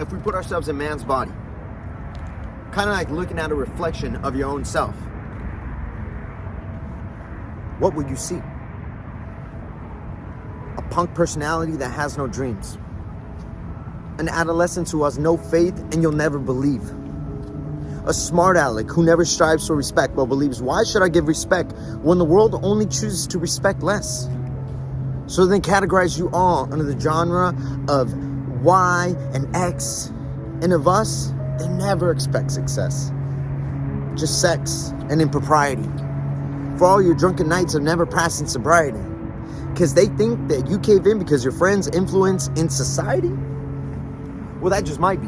if we put ourselves in man's body, kind of like looking at a reflection of your own self, what would you see? A punk personality that has no dreams. An adolescent who has no faith and you'll never believe. A smart aleck who never strives for respect but believes, why should I give respect when the world only chooses to respect less? So they categorize you all under the genre of Y and X, and of us, they never expect success. Just sex and impropriety. For all your drunken nights of never passing sobriety. Because they think that you cave in because your friends' influence in society? Well, that just might be.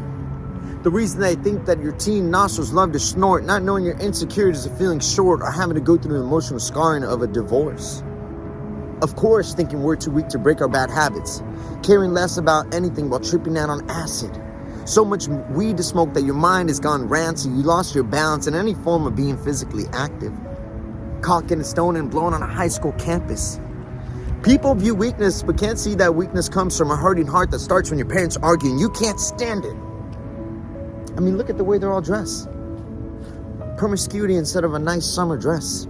The reason they think that your teen nostrils love to snort, not knowing your insecurities of feeling short or having to go through the emotional scarring of a divorce. Of course, thinking we're too weak to break our bad habits. Caring less about anything while tripping out on acid. So much weed to smoke that your mind has gone rancid. You lost your balance in any form of being physically active. Caught getting stoned and blown on a high school campus. People view weakness but can't see that weakness comes from a hurting heart that starts when your parents argue and you can't stand it. I mean, look at the way they're all dressed. Promiscuity instead of a nice summer dress.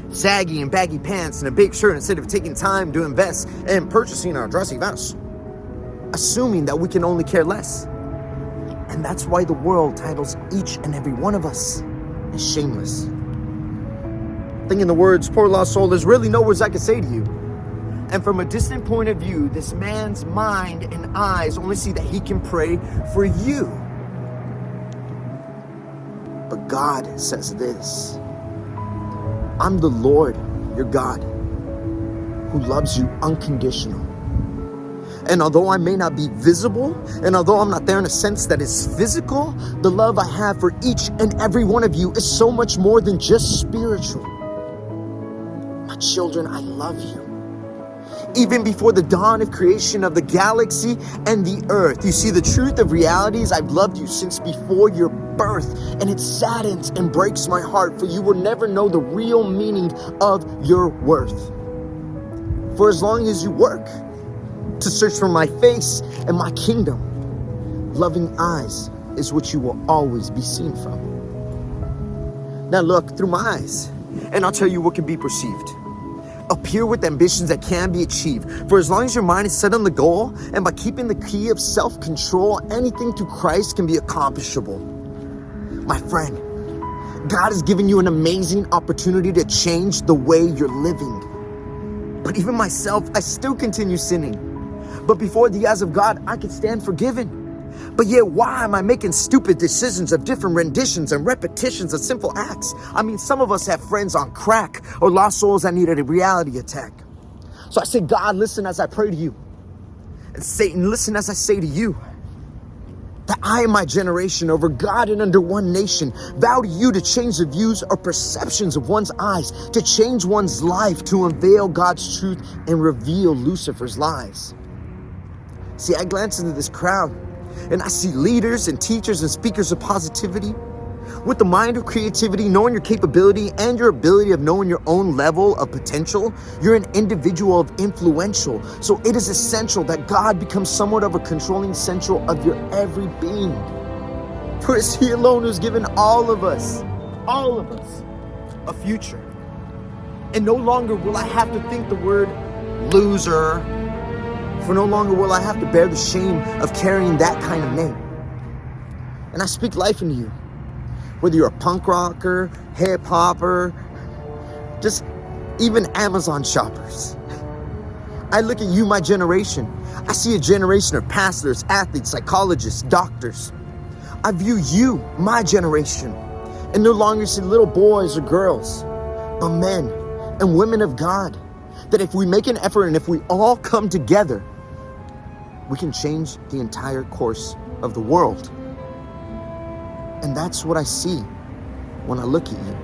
Saggy and baggy pants and a big shirt instead of taking time to invest and purchasing our dressy vests. Assuming that we can only care less. And that's why the world titles each and every one of us as shameless. Thinking the words, poor lost soul, there's really no words I can say to you. And from a distant point of view, this man's mind and eyes only see that he can pray for you. But God says this, I'm the Lord, your God, who loves you unconditional. And although I may not be visible, and although I'm not there in a sense that is physical, the love I have for each and every one of you is so much more than just spiritual. My children, I love you. Even before the dawn of creation of the galaxy and the earth. You see, the truth of reality is I've loved you since before your birth. And it saddens and breaks my heart, for you will never know the real meaning of your worth. For as long as you work to search for my face and my kingdom, loving eyes is what you will always be seen from. Now look through my eyes, and I'll tell you what can be perceived. Appear with ambitions that can be achieved. For as long as your mind is set on the goal, and by keeping the key of self-control, anything through Christ can be accomplishable. My friend, God has given you an amazing opportunity to change the way you're living. But even myself, I still continue sinning. But before the eyes of God, I can stand forgiven. But yet, why am I making stupid decisions of different renditions and repetitions of simple acts? I mean, some of us have friends on crack or lost souls that needed a reality attack. So I say, God, listen as I pray to you. And Satan, listen as I say to you. That I and my generation over God and under one nation vow to you to change the views or perceptions of one's eyes, to change one's life, to unveil God's truth and reveal Lucifer's lies. See, I glance into this crowd and I see leaders and teachers and speakers of positivity with the mind of creativity, knowing your capability and your ability of knowing your own level of potential. You're an individual of influential. So it is essential that God becomes somewhat of a controlling central of your every being. For it's He alone who's given all of us, a future. And no longer will I have to think the word loser. For no longer will I have to bear the shame of carrying that kind of name. And I speak life into you. Whether you're a punk rocker, hip hopper, just even Amazon shoppers. I look at you, my generation. I see a generation of pastors, athletes, psychologists, doctors. I view you, my generation, and no longer see little boys or girls, but men and women of God. That if we make an effort and if we all come together, we can change the entire course of the world. And that's what I see when I look at you.